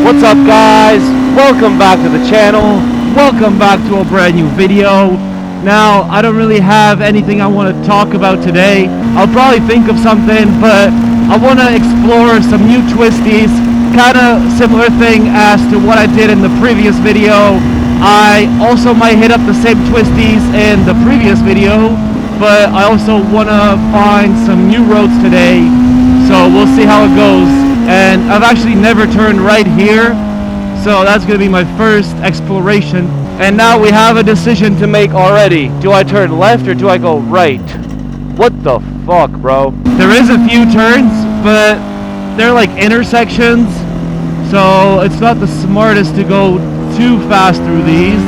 What's up, guys? Welcome back to the channel. Welcome back to a brand new video. Now, I don't really have anything I want to talk about today. I'll probably think of something, but I want to explore some new twisties. Kind of similar thing as to what I did in the previous video. I also might hit up the same twisties in the previous video, but I also want to find some new roads today. So we'll see how it goes. And I've actually never turned right here, so that's going to be my first exploration. And now we have a decision to make already. Do I turn left or do I go right? What the fuck, bro? There is a few turns, but they're like intersections, so it's not the smartest to go too fast through these.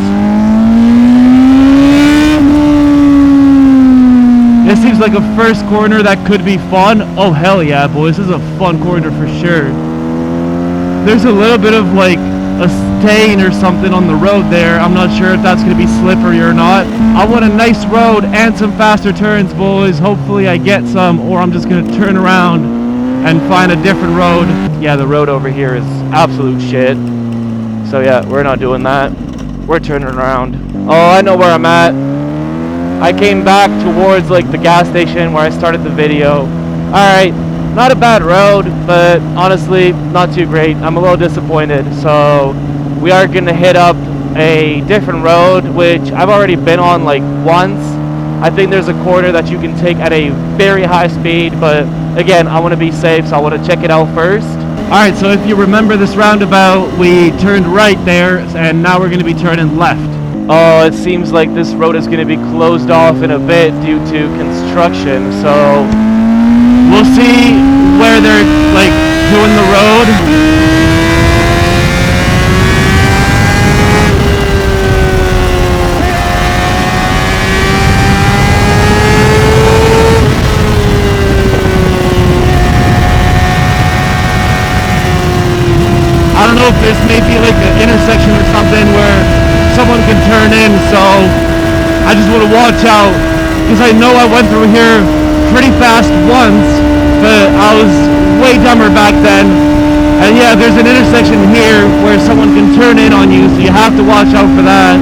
This seems like a first corner that could be fun. Oh hell yeah, boys, this is a fun corner for sure. There's a little bit of like a stain or something on the road there. I'm not sure if that's going to be slippery or not. I want a nice road and some faster turns, boys. Hopefully I get some, or I'm just going to turn around and find a different road. Yeah, the road over here is absolute shit. So yeah, we're not doing that. We're turning around. Oh, I know where I'm at. I came back towards like the gas station where I started the video. Alright, not a bad road, but honestly, not too great. I'm a little disappointed. So we are going to hit up a different road, which I've already been on like once. I think there's a corner that you can take at a very high speed, but again, I want to be safe, so I want to check it out first. Alright, so if you remember this roundabout, we turned right there, and now we're going to be turning left. Oh, it seems like this road is going to be closed off in a bit due to construction, so we'll see where they're like doing the road. I don't know if there's maybe like an intersection or something where someone can turn in, so I just want to watch out, because I know I went through here pretty fast once, but I was way dumber back then. And yeah, there's an intersection here where someone can turn in on you, so you have to watch out for that.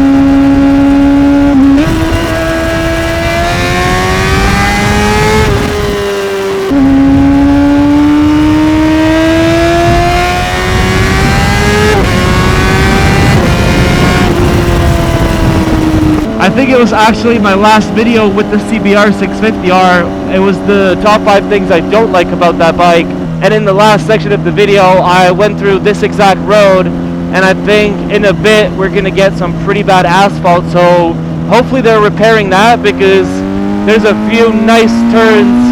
I think it was actually my last video with the CBR600RR. It was the top 5 things I don't like about that bike. And in the last section of the video, I went through this exact road. And I think in a bit, we're going to get some pretty bad asphalt. So hopefully they're repairing that, because there's a few nice turns.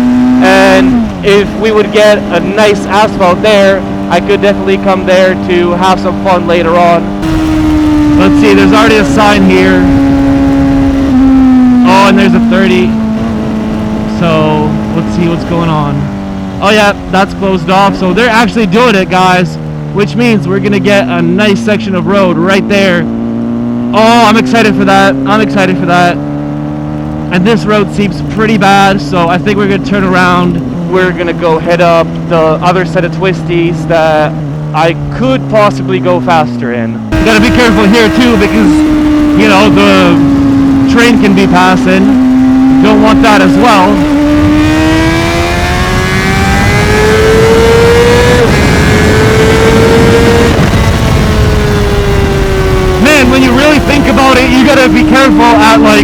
And if we would get a nice asphalt there, I could definitely come there to have some fun later on. Let's see, there's already a sign here. Oh, and there's a 30. So let's see what's going on. Oh yeah, that's closed off. So they're actually doing it, guys, which means we're gonna get a nice section of road right there. Oh, I'm excited for that. I'm excited for that. And this road seems pretty bad, so I think we're gonna turn around. We're gonna go head up the other set of twisties that I could possibly go faster in. You gotta be careful here too, because you know the train can be passing. Don't want that as well. Man, when you really think about it, you gotta be careful at like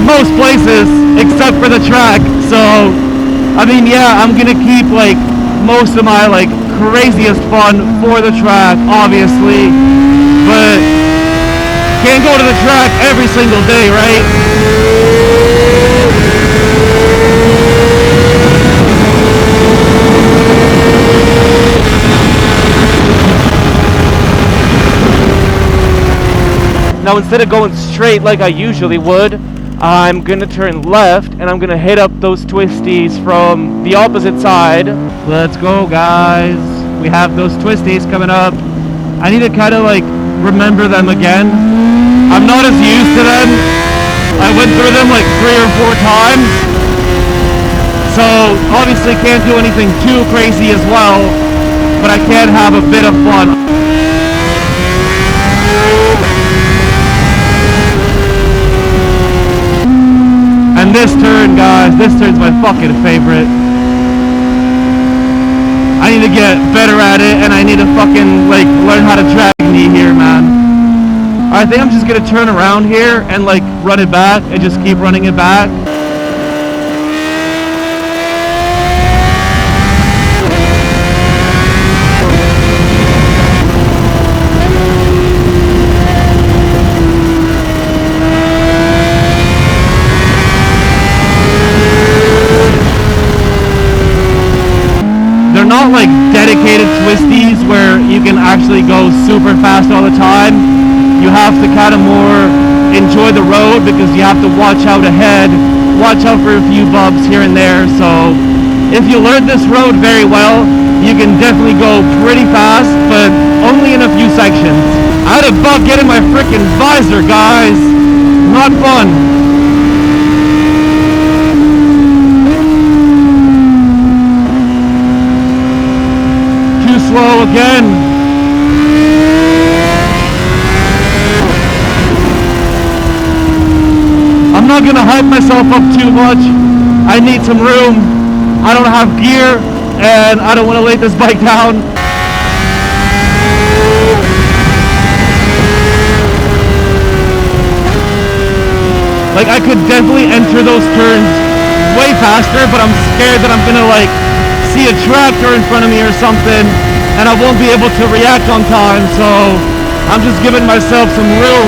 most places except for the track. So I mean, yeah, I'm gonna keep like most of my like craziest fun for the track, obviously, but can't go to the track every single day, right? Now instead of going straight like I usually would, I'm gonna turn left and I'm gonna hit up those twisties from the opposite side. Let's go, guys. We have those twisties coming up. I need to kind of like remember them again. I'm not as used to them. I went through them like 3 or 4 times. So obviously can't do anything too crazy as well, but I can have a bit of fun. And this turn, guys, this turn's my fucking favorite. I need to get better at it, and I need to fucking, like, learn how to drag knee here, man. I think I'm just gonna turn around here and, like, run it back and just keep running it back. They're not like dedicated twisties where you can actually go super fast all the time. You have to kind of more enjoy the road because you have to watch out ahead, watch out for a few bumps here and there. So if you learn this road very well, you can definitely go pretty fast, but only in a few sections. I had a bug getting my freaking visor, guys. Not fun. Slow again. I'm not gonna hype myself up too much. I need some room. I don't have gear and I don't want to lay this bike down. Like, I could definitely enter those turns way faster, but I'm scared that I'm gonna like see a tractor in front of me or something and I won't be able to react on time, so I'm just giving myself some room.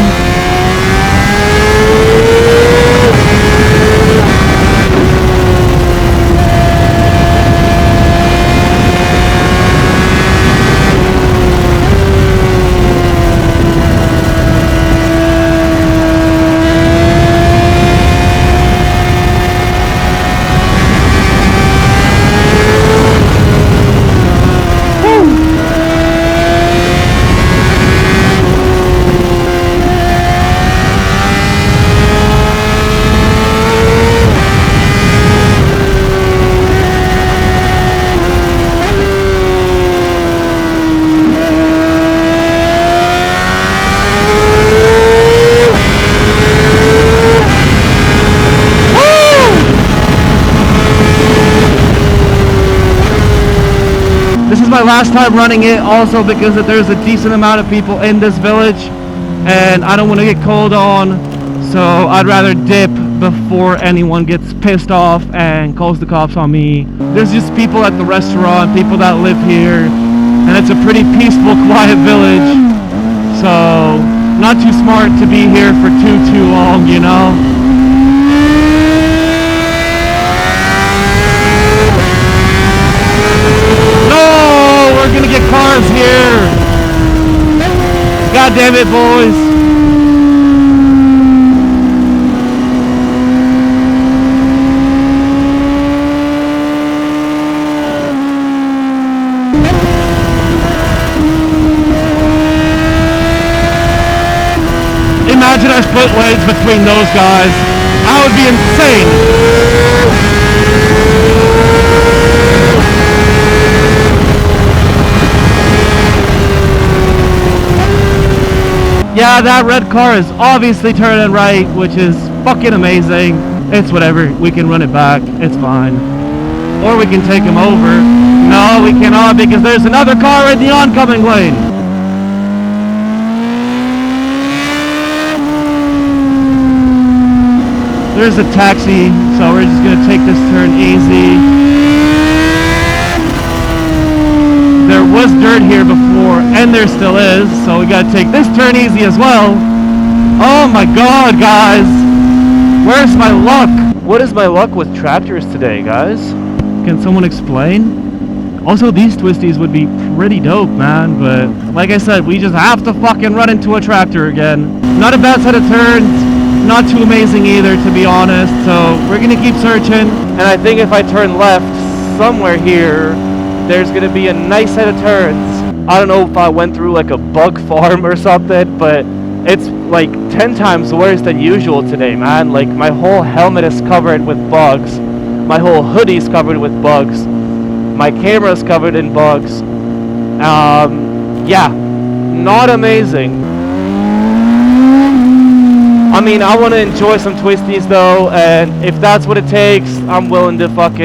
This is my last time running it, also because there's a decent amount of people in this village and I don't want to get called on, so I'd rather dip before anyone gets pissed off and calls the cops on me. There's just people at the restaurant, people that live here, and it's a pretty peaceful, quiet village, so not too smart to be here for too long, you know? We're gonna get cars here. God damn it, boys. Imagine I split legs between those guys. I would be insane. Yeah, that red car is obviously turning right, which is fucking amazing. It's whatever, we can run it back, it's fine. Or we can take him over. No, we cannot because there's another car in the oncoming lane. There's a taxi, so we're just gonna take this turn easy. There was dirt here before, and there still is, so we gotta take this turn easy as well. Oh my god, guys! Where's my luck? What is my luck with tractors today, guys? Can someone explain? Also, these twisties would be pretty dope, man, but like I said, we just have to fucking run into a tractor again. Not a bad set of turns, not too amazing either, to be honest, so we're gonna keep searching. And I think if I turn left somewhere here, there's gonna be a nice set of turns. I don't know if I went through like a bug farm or something, but it's like 10 times worse than usual today, man. Like, my whole helmet is covered with bugs, my whole hoodie's covered with bugs, my camera's covered in bugs. Yeah, not amazing. I mean, I want to enjoy some twisties though, and if that's what it takes, I'm willing to do it.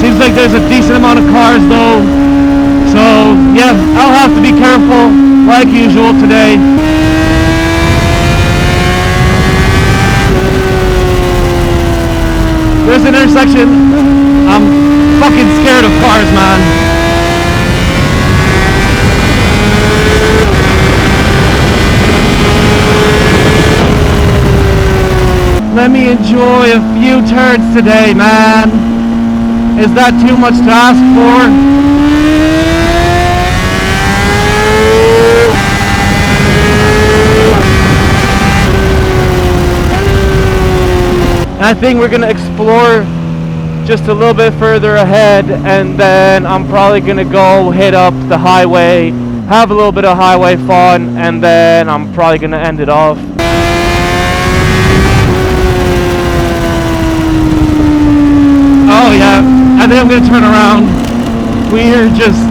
Seems like there's a decent amount of cars though, so yeah, I'll have to be careful like usual today. There's an intersection. I'm fucking scared of cars, man. Let me enjoy a few turns today, man. Is that too much to ask for? I think we're gonna explore just a little bit further ahead, and then I'm probably gonna go hit up the highway, have a little bit of highway fun, and then I'm probably gonna end it off. Oh yeah, I think I'm gonna turn around. We're just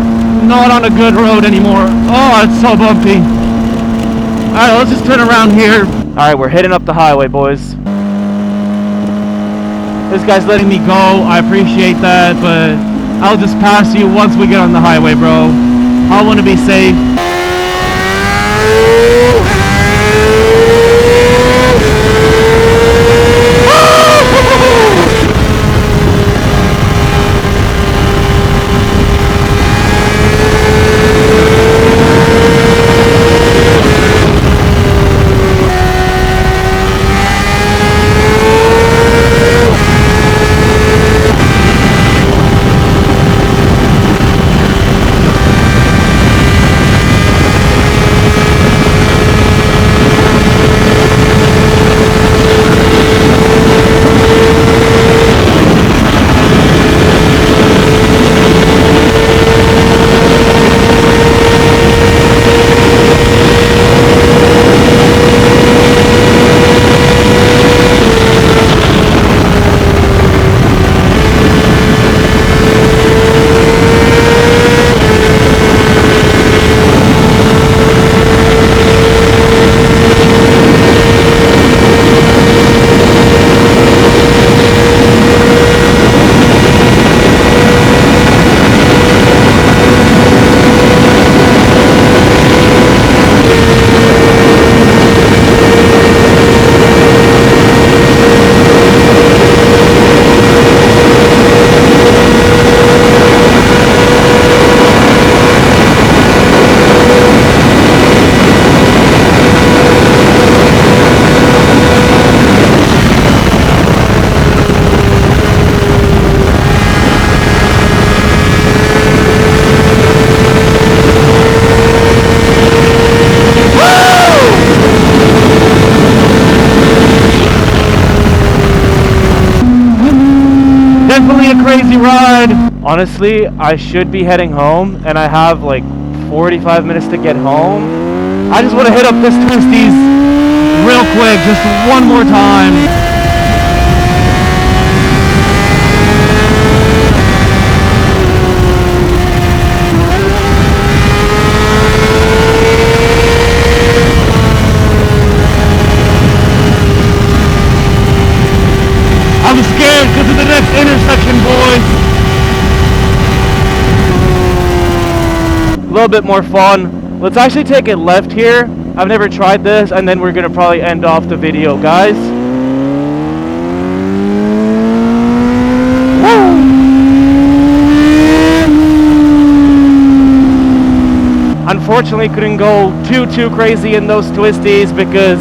not on a good road anymore. Oh, it's so bumpy. Alright, let's just turn around here. Alright, we're heading up the highway, boys. This guy's letting me go, I appreciate that, but I'll just pass you once we get on the highway, bro. I want to be safe. Definitely a crazy ride. Honestly, I should be heading home, and I have like 45 minutes to get home. I just want to hit up this Twisties real quick, just one more time. I'm scared because of the next intersection, boys. A little bit more fun. Let's actually take it left here. I've never tried this, and then we're gonna probably end off the video, guys. Woo! Unfortunately, couldn't go too crazy in those Twisties because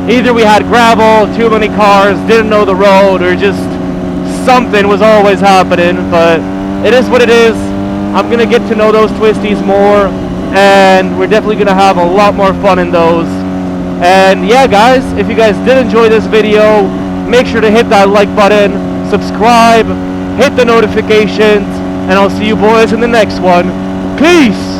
either we had gravel, too many cars, didn't know the road, or just something was always happening. But it is what it is. I'm gonna get to know those Twisties more, and we're definitely gonna have a lot more fun in those. And yeah, guys, if you guys did enjoy this video, make sure to hit that like button, subscribe, hit the notifications, and I'll see you boys in the next one. Peace!